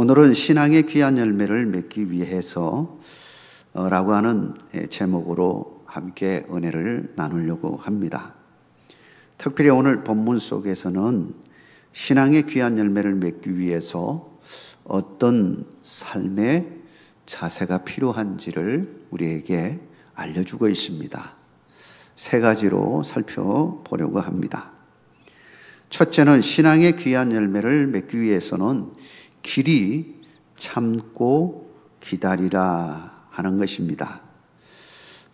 오늘은 신앙의 귀한 열매를 맺기 위해서 라고 하는 제목으로 함께 은혜를 나누려고 합니다. 특별히 오늘 본문 속에서는 신앙의 귀한 열매를 맺기 위해서 어떤 삶의 자세가 필요한지를 우리에게 알려주고 있습니다. 세 가지로 살펴보려고 합니다. 첫째는 신앙의 귀한 열매를 맺기 위해서는 길이 참고 기다리라 하는 것입니다.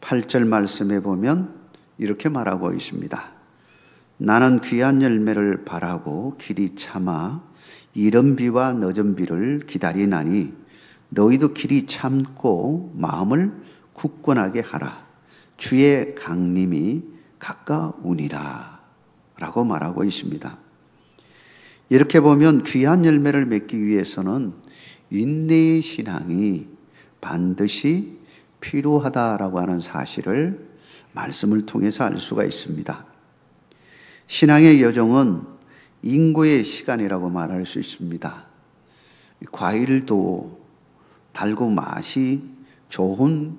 8절 말씀에 보면 이렇게 말하고 있습니다. 나는 귀한 열매를 바라고 길이 참아 이른 비와 늦은 비를 기다리나니 너희도 길이 참고 마음을 굳건하게 하라. 주의 강림이 가까우니라 라고 말하고 있습니다. 이렇게 보면 귀한 열매를 맺기 위해서는 인내의 신앙이 반드시 필요하다라고 하는 사실을 말씀을 통해서 알 수가 있습니다. 신앙의 여정은 인고의 시간이라고 말할 수 있습니다. 과일도 달고 맛이 좋은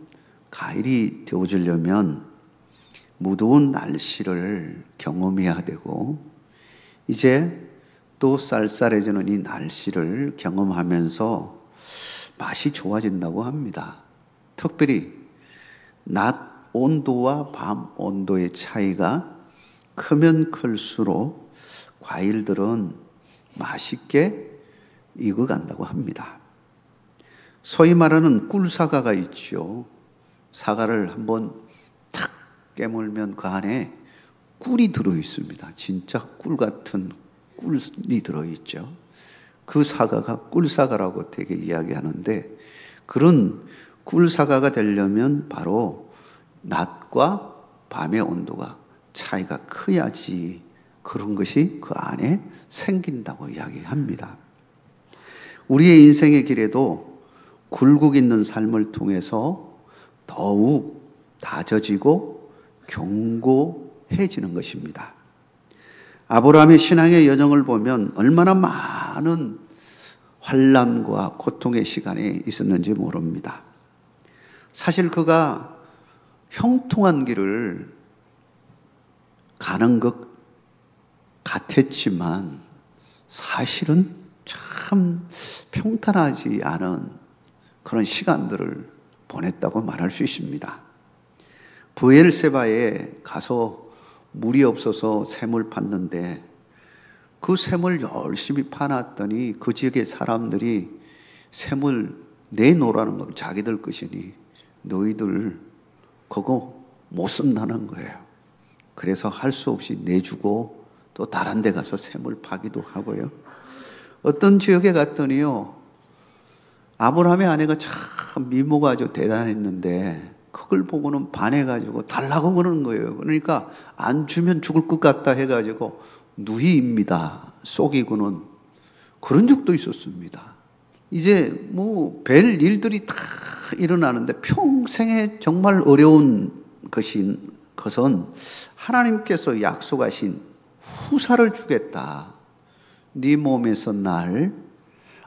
과일이 되어지려면 무더운 날씨를 경험해야 되고 이제 또 쌀쌀해지는 이 날씨를 경험하면서 맛이 좋아진다고 합니다. 특별히 낮 온도와 밤 온도의 차이가 크면 클수록 과일들은 맛있게 익어간다고 합니다. 소위 말하는 꿀사과가 있죠. 사과를 한번 탁 깨물면 그 안에 꿀이 들어있습니다. 진짜 꿀 같은 꿀이 들어있죠. 그 사과가 꿀사과라고 되게 이야기하는데 그런 꿀사과가 되려면 바로 낮과 밤의 온도가 차이가 커야지 그런 것이 그 안에 생긴다고 이야기합니다. 우리의 인생의 길에도 굴곡 있는 삶을 통해서 더욱 다져지고 견고해지는 것입니다. 아브라함의 신앙의 여정을 보면 얼마나 많은 환난과 고통의 시간이 있었는지 모릅니다. 사실 그가 형통한 길을 가는 것 같았지만 사실은 참 평탄하지 않은 그런 시간들을 보냈다고 말할 수 있습니다. 브엘세바에 가서 물이 없어서 샘을 팠는데 그 샘을 열심히 파놨더니 그 지역의 사람들이 샘을 내놓으라는 건 자기들 것이니 너희들 그거 못 쓴다는 거예요. 그래서 할 수 없이 내주고 또 다른 데 가서 샘을 파기도 하고요. 어떤 지역에 갔더니요. 아브라함의 아내가 참 미모가 아주 대단했는데 그걸 보고는 반해가지고 달라고 그러는 거예요. 그러니까 안 주면 죽을 것 같다 해가지고 누이입니다. 속이고는 그런 적도 있었습니다. 이제 별 일들이 다 일어나는데 평생에 정말 어려운 것은 하나님께서 약속하신 후사를 주겠다. 네 몸에서 날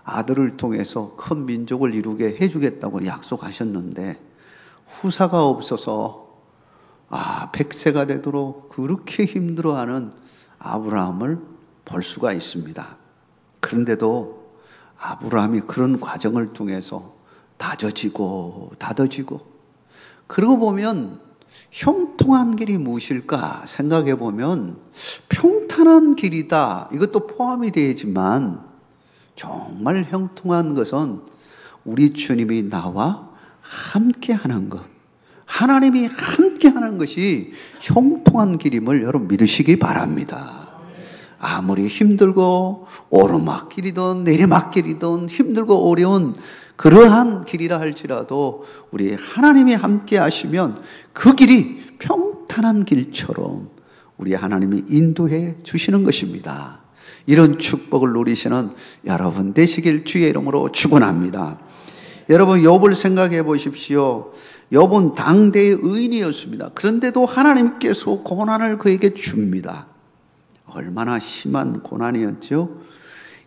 아들을 통해서 큰 민족을 이루게 해주겠다고 약속하셨는데 후사가 없어서 100세가 되도록 그렇게 힘들어하는 아브라함을 볼 수가 있습니다. 그런데도 아브라함이 그런 과정을 통해서 다져지고 그러고 보면 형통한 길이 무엇일까 생각해 보면 평탄한 길이다. 이것도 포함이 되지만 정말 형통한 것은 우리 주님이 나와 함께 하는 것, 하나님이 함께 하는 것이 형통한 길임을 여러분 믿으시기 바랍니다. 아무리 힘들고 오르막길이든 내리막길이든 힘들고 어려운 그러한 길이라 할지라도 우리 하나님이 함께 하시면 그 길이 평탄한 길처럼 우리 하나님이 인도해 주시는 것입니다. 이런 축복을 누리시는 여러분 되시길 주의 이름으로 축원합니다. 여러분 욥을 생각해 보십시오. 욥은 당대의 의인이었습니다. 그런데도 하나님께서 고난을 그에게 줍니다. 얼마나 심한 고난이었죠?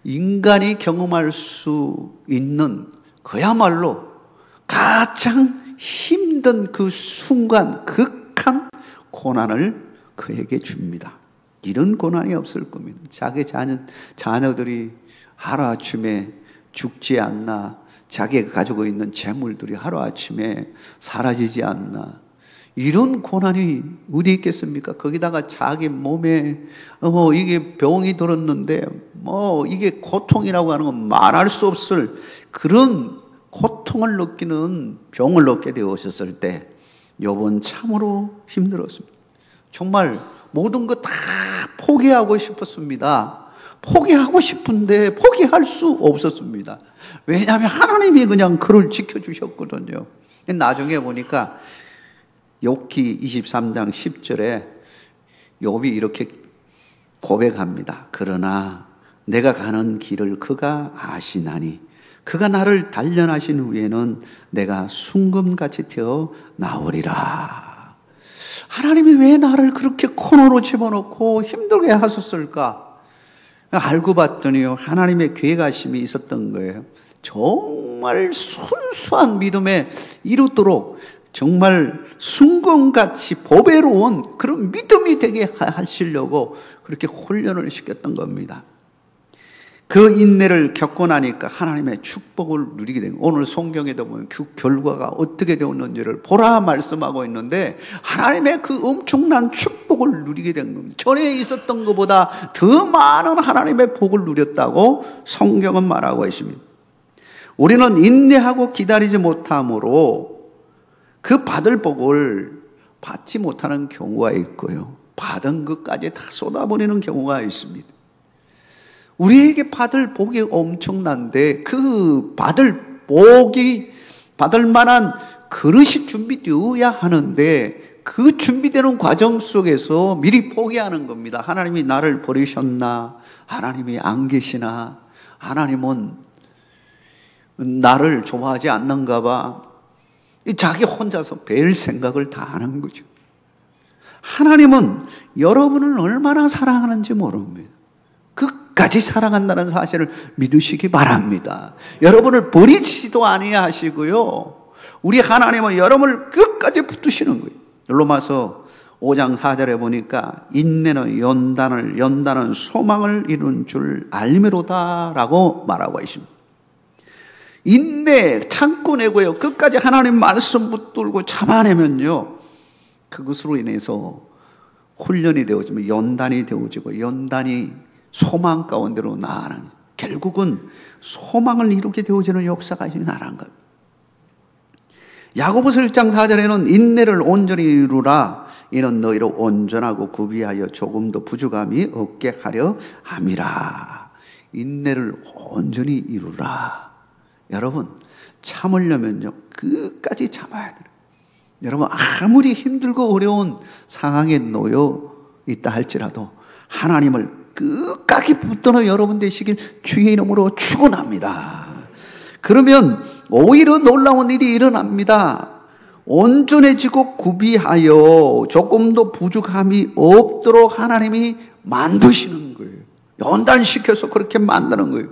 인간이 경험할 수 있는 그야말로 가장 힘든 그 순간, 극한 고난을 그에게 줍니다. 이런 고난이 없을 겁니다. 자기 자녀들이 하루아침에 죽지 않나, 자기가 가지고 있는 재물들이 하루아침에 사라지지 않나, 이런 고난이 어디 있겠습니까? 거기다가 자기 몸에 이게 병이 들었는데 이게 고통이라고 하는 건 말할 수 없을 그런 고통을 느끼는 병을 얻게 되었을 때 욥은 참으로 힘들었습니다. 정말 모든 거 다 포기하고 싶었습니다. 포기하고 싶은데 포기할 수 없었습니다. 왜냐하면 하나님이 그냥 그를 지켜주셨거든요. 나중에 보니까 욥기 23장 10절에 욥이 이렇게 고백합니다. 그러나 내가 가는 길을 그가 아시나니 그가 나를 단련하신 후에는 내가 순금같이 되어 나오리라. 하나님이 왜 나를 그렇게 코너로 집어넣고 힘들게 하셨을까? 알고 봤더니요, 하나님의 계획하심이 있었던 거예요. 정말 순수한 믿음에 이루도록 정말 순금같이 보배로운 그런 믿음이 되게 하시려고 그렇게 훈련을 시켰던 겁니다. 그 인내를 겪고 나니까 하나님의 축복을 누리게 된, 오늘 성경에도 보면 그 결과가 어떻게 되었는지를 보라 말씀하고 있는데 하나님의 그 엄청난 축복을 누리게 된 겁니다. 전에 있었던 것보다 더 많은 하나님의 복을 누렸다고 성경은 말하고 있습니다. 우리는 인내하고 기다리지 못함으로 그 받을 복을 받지 못하는 경우가 있고요, 받은 것까지 다 쏟아버리는 경우가 있습니다. 우리에게 받을 복이 엄청난데 그 받을 복이 받을 만한 그릇이 준비되어야 하는데 그 준비되는 과정 속에서 미리 포기하는 겁니다. 하나님이 나를 버리셨나? 하나님이 안 계시나? 하나님은 나를 좋아하지 않는가 봐. 자기 혼자서 별 생각을 다 하는 거죠. 하나님은 여러분을 얼마나 사랑하는지 모릅니다. 끝까지 사랑한다는 사실을 믿으시기 바랍니다. 여러분을 버리지도 아니하시고요, 우리 하나님은 여러분을 끝까지 붙드시는 거예요. 로마서 5장 4절에 보니까 인내는 연단은 소망을 이룬 줄 알미로다 라고 말하고 있습니다. 인내 참고 내고요, 끝까지 하나님 말씀 붙들고 참아내면요, 그것으로 인해서 훈련이 되어지면 연단이 되어지고, 연단이 소망 가운데로 나아가는, 결국은 소망을 이루게 되어지는 역사가 나아가는 것. 야고보서 1장 4절에는 인내를 온전히 이루라. 이는 너희로 온전하고 구비하여 조금도 부족함이 없게 하려 함이라. 인내를 온전히 이루라. 여러분, 참으려면요, 끝까지 참아야 돼요. 여러분, 아무리 힘들고 어려운 상황에 놓여 있다 할지라도 하나님을 끝까지 붙드는 여러분 되시길 주의 이름으로 축원합니다. 그러면 오히려 놀라운 일이 일어납니다. 온전해지고 구비하여 조금도 부족함이 없도록 하나님이 만드시는 거예요. 연단시켜서 그렇게 만드는 거예요.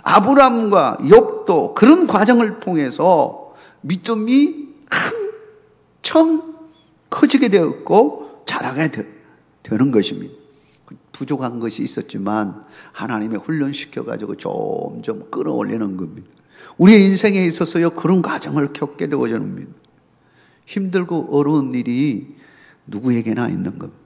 아브라함과 욥도 그런 과정을 통해서 믿음이 한참 커지게 되었고 자라게 되는 것입니다. 부족한 것이 있었지만 하나님이 훈련시켜가지고 점점 끌어올리는 겁니다. 우리의 인생에 있어서요, 그런 과정을 겪게 되어집니다. 힘들고 어려운 일이 누구에게나 있는 겁니다.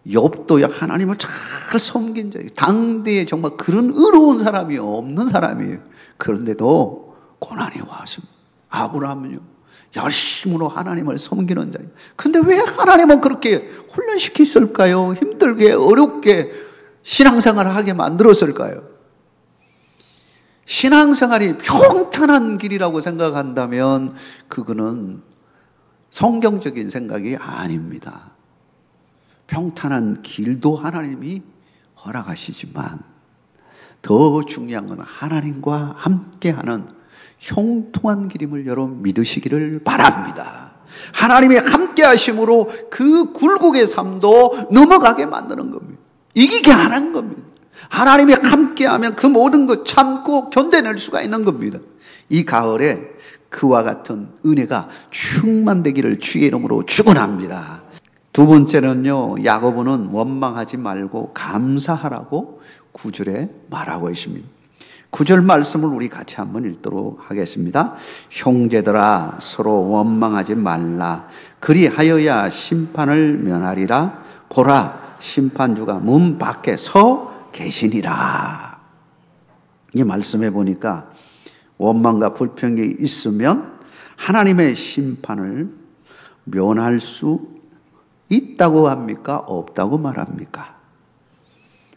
욥도요, 하나님을 잘 섬긴 자예요. 당대에 정말 그런 의로운 사람이 없는 사람이에요. 그런데도 고난이 왔습니다. 아브라함은요, 열심으로 하나님을 섬기는 자예요. 근데 왜 하나님은 그렇게 훈련시켰을까요? 힘들게 어렵게 신앙생활을 하게 만들었을까요? 신앙생활이 평탄한 길이라고 생각한다면 그거는 성경적인 생각이 아닙니다. 평탄한 길도 하나님이 허락하시지만 더 중요한 건 하나님과 함께하는 형통한 길임을 여러분 믿으시기를 바랍니다. 하나님이 함께 하심으로 그 굴곡의 삶도 넘어가게 만드는 겁니다. 이기게 하는 겁니다. 하나님이 함께하면 그 모든 것 참고 견뎌낼 수가 있는 겁니다. 이 가을에 그와 같은 은혜가 충만되기를 주의 이름으로 축원합니다. 두 번째는요, 야고보는 원망하지 말고 감사하라고 9절에 말하고 있습니다. 9절 말씀을 우리 같이 한번 읽도록 하겠습니다. 형제들아 서로 원망하지 말라. 그리하여야 심판을 면하리라. 보라 심판주가 문 밖에 서 계시니라. 이 말씀해 보니까 원망과 불평이 있으면 하나님의 심판을 면할 수 있다고 합니까? 없다고 말합니까?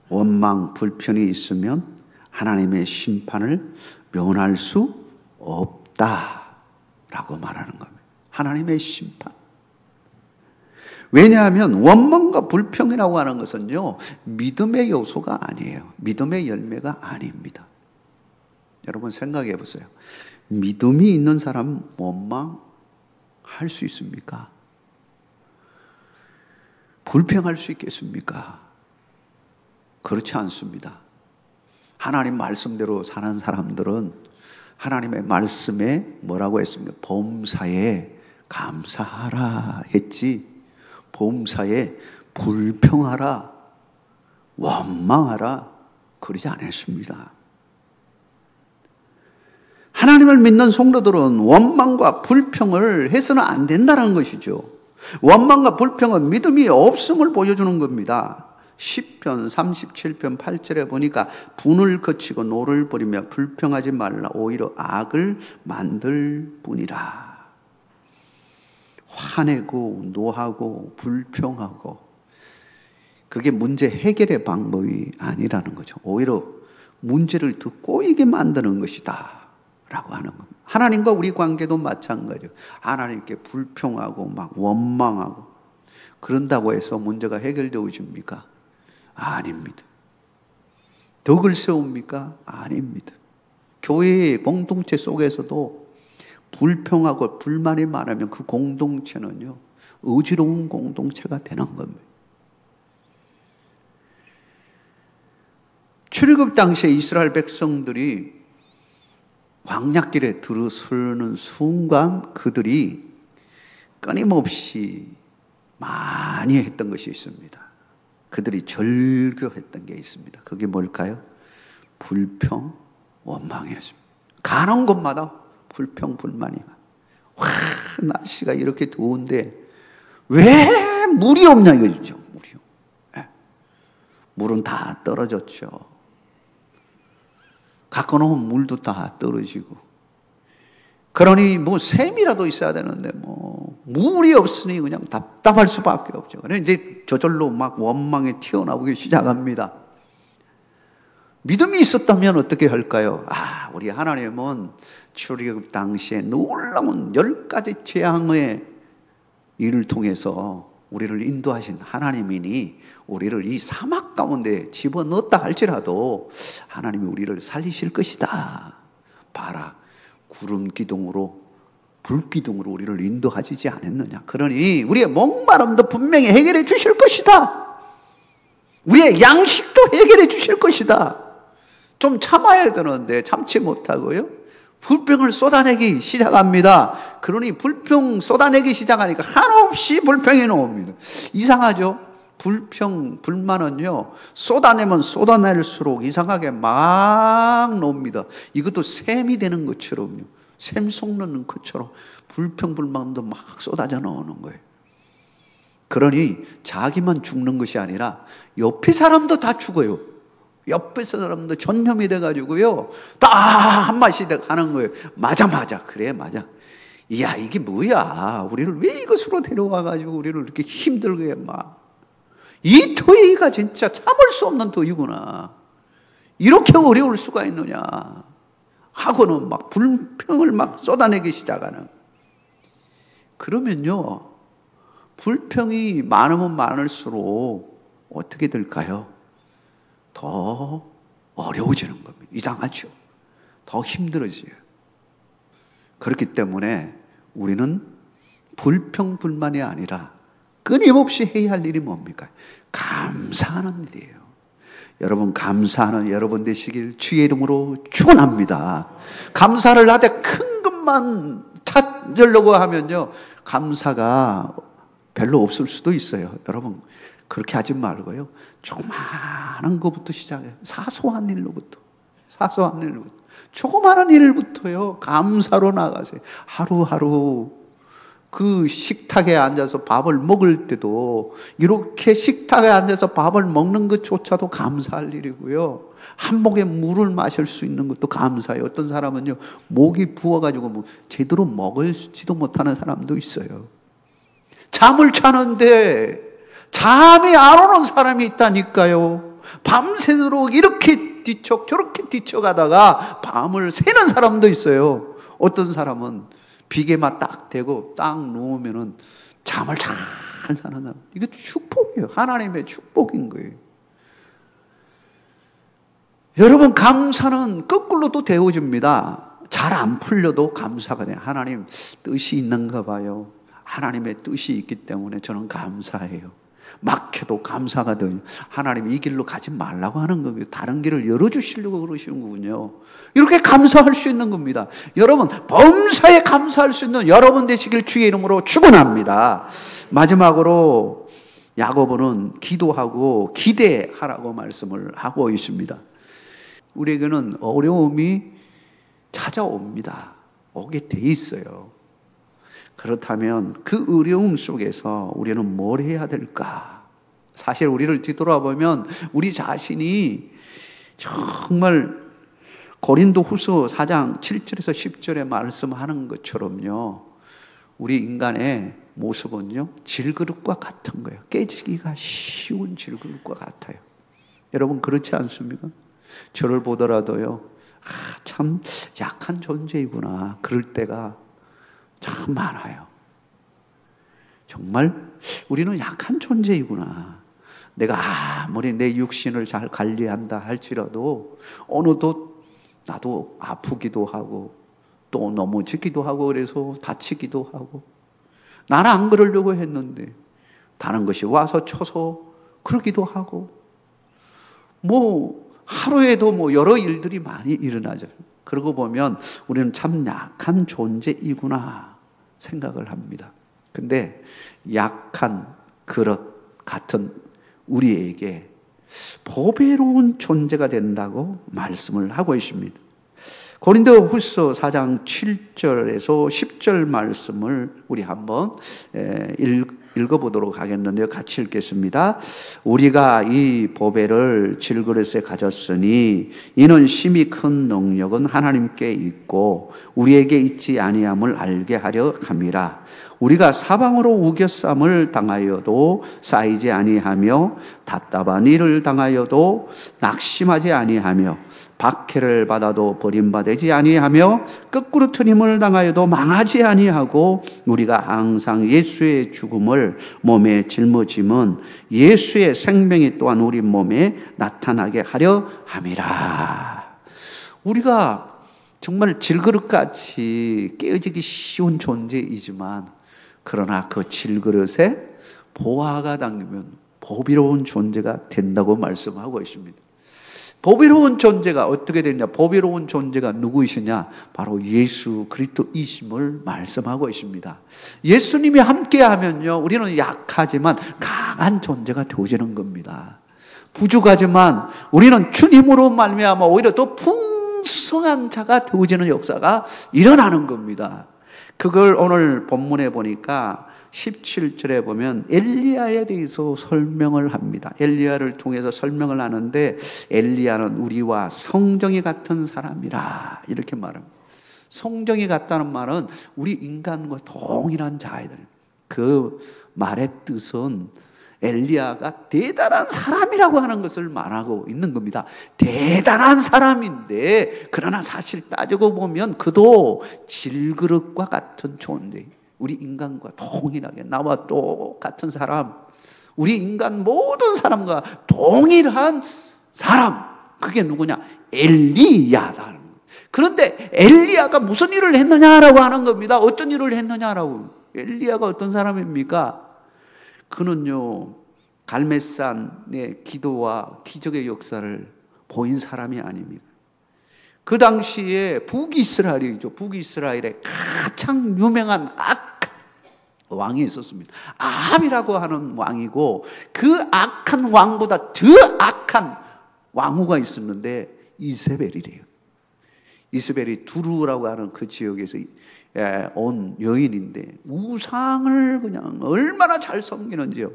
원망, 불평이 있으면 하나님의 심판을 면할 수 없다라고 말하는 겁니다. 하나님의 심판. 왜냐하면 원망과 불평이라고 하는 것은요, 믿음의 요소가 아니에요. 믿음의 열매가 아닙니다. 여러분 생각해 보세요. 믿음이 있는 사람 원망할 수 있습니까? 불평할 수 있겠습니까? 그렇지 않습니다. 하나님 말씀대로 사는 사람들은 하나님의 말씀에 뭐라고 했습니까? 범사에 감사하라 했지, 범사에 불평하라, 원망하라 그러지 않았습니다. 하나님을 믿는 성도들은 원망과 불평을 해서는 안 된다는 것이죠. 원망과 불평은 믿음이 없음을 보여주는 겁니다. 시편 37편 8절에 보니까 분을 거치고 노를 부리며 불평하지 말라. 오히려 악을 만들 뿐이라. 화내고 노하고 불평하고 그게 문제 해결의 방법이 아니라는 거죠. 오히려 문제를 더 꼬이게 만드는 것이다 라고 하는 겁니다. 하나님과 우리 관계도 마찬가지예요. 하나님께 불평하고 막 원망하고 그런다고 해서 문제가 해결되어집니까? 아닙니다. 덕을 세웁니까? 아닙니다. 교회의 공동체 속에서도 불평하고 불만이 많으면 그 공동체는요, 어지러운 공동체가 되는 겁니다. 출애굽 당시에 이스라엘 백성들이 광야길에 들어서는 순간 그들이 끊임없이 많이 했던 것이 있습니다. 그들이 절교했던 게 있습니다. 그게 뭘까요? 불평, 원망이었습니다. 가는 곳마다 불평, 불만이. 와, 날씨가 이렇게 더운데 왜 물이 없냐 이거죠. 물이요. 네. 물은 다 떨어졌죠. 갖고 놓은 물도 다 떨어지고. 그러니 뭐 샘이라도 있어야 되는데 뭐 물이 없으니 그냥 답답할 수밖에 없죠. 그래서 이제 저절로 막 원망이 튀어나오기 시작합니다. 믿음이 있었다면 어떻게 할까요? 우리 하나님은 출애굽 당시에 놀라운 10가지 재앙의 일을 통해서 우리를 인도하신 하나님이니 우리를 이 사막 가운데 집어넣었다 할지라도 하나님이 우리를 살리실 것이다. 봐라, 구름 기둥으로 불 기둥으로 우리를 인도하시지 않았느냐. 그러니 우리의 목마름도 분명히 해결해 주실 것이다. 우리의 양식도 해결해 주실 것이다. 좀 참아야 되는데 참지 못하고요, 불평을 쏟아내기 시작합니다. 그러니 불평 쏟아내기 시작하니까 한없이 불평이 나옵니다. 이상하죠? 불평, 불만은요, 쏟아내면 쏟아낼수록 이상하게 막 나옵니다. 이것도 샘이 되는 것처럼요, 샘 솟는 것처럼 불평, 불만도 막 쏟아져 나오는 거예요. 그러니 자기만 죽는 것이 아니라 옆에 사람도 다 죽어요. 옆에 사람도 전염이 돼가지고요, 다 한마디씩 하는 거예요. 맞아. 그래, 맞아. 이야, 이게 뭐야. 우리를 왜 이것으로 데려와가지고 우리를 이렇게 힘들게 막. 이 더위가 진짜 참을 수 없는 더위구나. 이렇게 어려울 수가 있느냐. 하고는 막 불평을 막 쏟아내기 시작하는. 그러면요, 불평이 많으면 많을수록 어떻게 될까요? 더 어려워지는 겁니다. 이상하죠? 더 힘들어져요. 그렇기 때문에 우리는 불평, 불만이 아니라 끊임없이 해야 할 일이 뭡니까? 감사하는 일이에요. 여러분 감사하는 여러분 되시길 주의 이름으로 축원합니다. 감사를 하되 큰 것만 찾으려고 하면요, 감사가 별로 없을 수도 있어요. 여러분 그렇게 하지 말고요, 조그마한 것부터 시작해요. 사소한 일로부터, 조그마한 일부터요 감사로 나가세요. 하루하루 그 식탁에 앉아서 밥을 먹을 때도 이렇게 식탁에 앉아서 밥을 먹는 것조차도 감사할 일이고요, 한 모금 물을 마실 수 있는 것도 감사해요. 어떤 사람은요 목이 부어가지고 뭐 제대로 먹을지도 못하는 사람도 있어요. 잠을 자는데 잠이 안 오는 사람이 있다니까요. 밤새도록 이렇게 저렇게 뒤척가다가 밤을 새는 사람도 있어요. 어떤 사람은 비계만 딱 대고 딱 누우면은 잠을 잘 자는 사람. 이게 축복이에요. 하나님의 축복인 거예요. 여러분 감사는 거꾸로도 되어집니다. 잘 안 풀려도 감사가 돼요. 하나님 뜻이 있는가 봐요. 하나님의 뜻이 있기 때문에 저는 감사해요. 막혀도 감사가 돼요. 하나님 이 길로 가지 말라고 하는 거고요, 다른 길을 열어주시려고 그러시는 거군요. 이렇게 감사할 수 있는 겁니다. 여러분 범사에 감사할 수 있는 여러분 되시길 주의 이름으로 축원합니다. 마지막으로 야고보는 기도하고 기대하라고 말씀을 하고 있습니다. 우리에게는 어려움이 찾아옵니다. 오게 돼 있어요. 그렇다면 그 어려움 속에서 우리는 뭘 해야 될까? 사실 우리를 뒤돌아보면 우리 자신이 정말 고린도후서 4장 7절에서 10절에 말씀하는 것처럼요, 우리 인간의 모습은요 질그릇과 같은 거예요. 깨지기가 쉬운 질그릇과 같아요. 여러분 그렇지 않습니까? 저를 보더라도요, 참 약한 존재이구나 그럴 때가 참 많아요. 정말 우리는 약한 존재이구나. 내가 아무리 내 육신을 잘 관리한다 할지라도 어느덧 나도 아프기도 하고 또 넘어지기도 하고 그래서 다치기도 하고, 나는 안 그러려고 했는데 다른 것이 와서 쳐서 그러기도 하고, 뭐 하루에도 뭐 여러 일들이 많이 일어나죠. 그러고 보면 우리는 참 약한 존재이구나 생각을 합니다. 근데 약한 그릇 같은 우리에게 보배로운 존재가 된다고 말씀을 하고 있습니다. 고린도후서 4장 7절에서 10절 말씀을 우리 한번 읽어보도록 하겠는데요. 같이 읽겠습니다. 우리가 이 보배를 질그릇에 가졌으니 이는 심히 큰 능력은 하나님께 있고 우리에게 있지 아니함을 알게 하려 함이라. 우리가 사방으로 우겨쌈을 당하여도 쌓이지 아니하며 답답한 일을 당하여도 낙심하지 아니하며 박해를 받아도 버림받지 아니하며 거꾸로 트림을 당하여도 망하지 아니하고 우리가 항상 예수의 죽음을 몸에 짊어짐은 예수의 생명이 또한 우리 몸에 나타나게 하려 함이라. 우리가 정말 질그릇같이 깨어지기 쉬운 존재이지만 그러나 그 질그릇에 보화가 담기면 보배로운 존재가 된다고 말씀하고 있습니다. 보배로운 존재가 어떻게 되느냐? 보배로운 존재가 누구이시냐? 바로 예수 그리스도이심을 말씀하고 있습니다. 예수님이 함께하면요, 우리는 약하지만 강한 존재가 되어지는 겁니다. 부족하지만 우리는 주님으로 말미암아 오히려 더 풍성한 자가 되어지는 역사가 일어나는 겁니다. 그걸 오늘 본문에 보니까 17절에 보면 엘리야에 대해서 설명을 합니다. 엘리야를 통해서 설명을 하는데 엘리야는 우리와 성정이 같은 사람이라 이렇게 말합니다. 성정이 같다는 말은 우리 인간과 동일한 자이들. 그 말의 뜻은 엘리야가 대단한 사람이라고 하는 것을 말하고 있는 겁니다. 대단한 사람인데 그러나 사실 따지고 보면 그도 질그릇과 같은 존재. 우리 인간과 동일하게 나와 똑같은 사람, 우리 인간 모든 사람과 동일한 사람, 그게 누구냐? 엘리야다. 그런데 엘리야가 무슨 일을 했느냐라고 하는 겁니다. 어떤 일을 했느냐라고. 엘리야가 어떤 사람입니까? 그는요 갈멜산의 기도와 기적의 역사를 보인 사람이 아닙니까? 그 당시에 북이스라엘이죠. 북이스라엘에 가장 유명한 왕이 있었습니다. 아합이라고 하는 왕이고, 그 악한 왕보다 더 악한 왕후가 있었는데 이세벨이래요. 이세벨이 두루라고 하는 그 지역에서 온 여인인데 우상을 그냥 얼마나 잘 섬기는지요.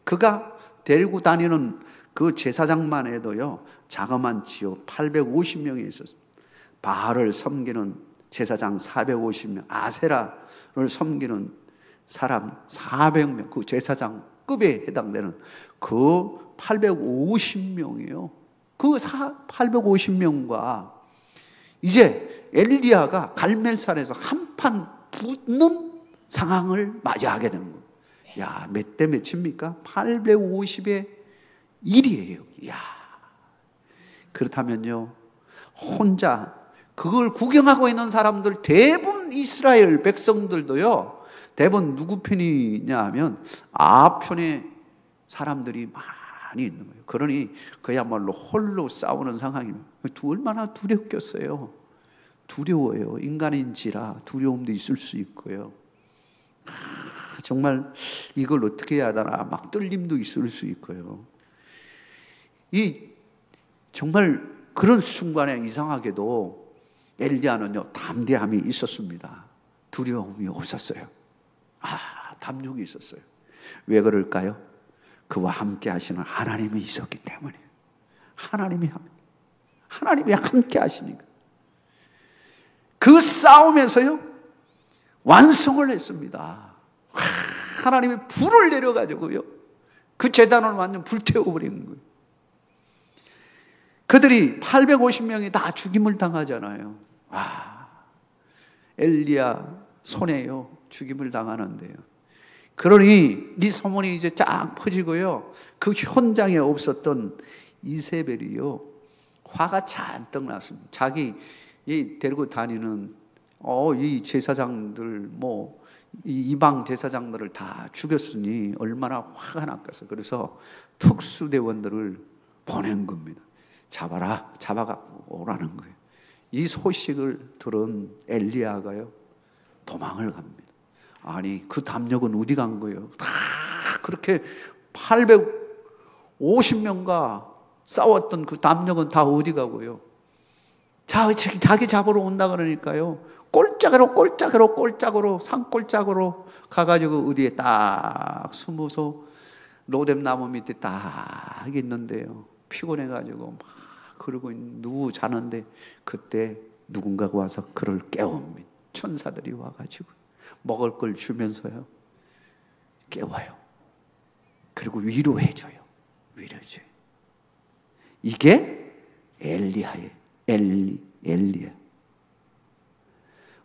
그가 데리고 다니는 그 제사장만 해도요, 자그만 지역 850명이 있었어요. 바알을 섬기는 제사장 450명, 아세라를 섬기는 사람 400명, 그 제사장급에 해당되는 그 850명이에요. 그 850명과 이제 엘리야가 갈멜산에서 한판 붙는 상황을 맞이하게 된 거예요. 야, 몇 대 몇입니까? 850의 1이에요. 야, 그렇다면요, 혼자 그걸 구경하고 있는 사람들, 대부분 이스라엘 백성들도요, 대부분 누구 편이냐 하면 아합 편의 사람들이 많이 있는 거예요. 그러니 그야말로 홀로 싸우는 상황입니다. 얼마나 두렵겠어요. 두려워요. 인간인지라 두려움도 있을 수 있고요. 정말 이걸 어떻게 해야 하나 막 떨림도 있을 수 있고요. 정말 그런 순간에 이상하게도 엘리야는요, 담대함이 있었습니다. 두려움이 없었어요. 담력이 있었어요. 왜 그럴까요? 그와 함께 하시는 하나님이 있었기 때문에. 하나님이 함께 하시니까. 그 싸움에서요, 완성을 했습니다. 하나님이 불을 내려가지고요, 그 제단을 완전 불태워버린 거예요. 그들이 850명이 다 죽임을 당하잖아요. 엘리야 손에요, 죽임을 당하는데요. 그러니 이 소문이 이제 쫙 퍼지고요, 그 현장에 없었던 이세벨이요, 화가 잔뜩 났습니다. 자기 데리고 다니는 이 제사장들, 이방 제사장들을 다 죽였으니 얼마나 화가 났겠어. 그래서 특수대원들을 보낸 겁니다. 잡아갖고 오라는 거예요. 이 소식을 들은 엘리야가요, 도망을 갑니다. 아니, 그 담력은 어디 간 거예요? 다 그렇게 850명과 싸웠던 그 담력은 다 어디 가고요? 자기 잡으러 온다 그러니까요, 꼴짝으로 산꼴짝으로 가가지고 어디에 딱 숨어서 로뎀 나무 밑에 딱 있는데요, 피곤해가지고 막 그러고 누워 자는데 그때 누군가가 와서 그를 깨웁니다. 천사들이 와가지고 먹을 걸 주면서요, 깨워요. 그리고 위로해줘요. 이게 엘리야.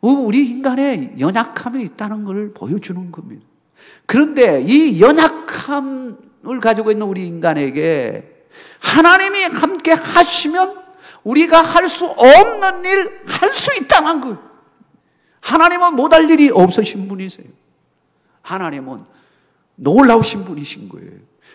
우리 인간의 연약함이 있다는 걸 보여주는 겁니다. 그런데 이 연약함을 가지고 있는 우리 인간에게 하나님이 함께 하시면 우리가 할 수 없는 일 할 수 있다는 거예요. 하나님은 못할 일이 없으신 분이세요. 하나님은 놀라우신 분이신 거예요.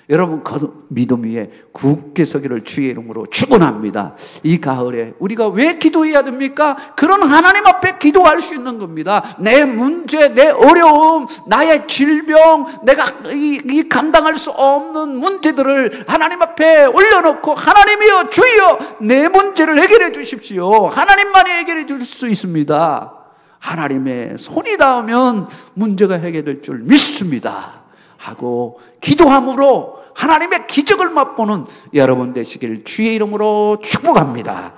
여러분, 그 믿음 위에 굳게 서기를 주의 이름으로 축원합니다. 이 가을에 우리가 왜 기도해야 됩니까? 그런 하나님 앞에 기도할 수 있는 겁니다. 내 문제, 내 어려움, 나의 질병, 내가 이 감당할 수 없는 문제들을 하나님 앞에 올려놓고, 하나님이여, 주여, 내 문제를 해결해 주십시오. 하나님만이 해결해 줄 수 있습니다. 하나님의 손이 닿으면 문제가 해결될 줄 믿습니다 하고 기도함으로 하나님의 기적을 맛보는 여러분 되시길 주의 이름으로 축복합니다.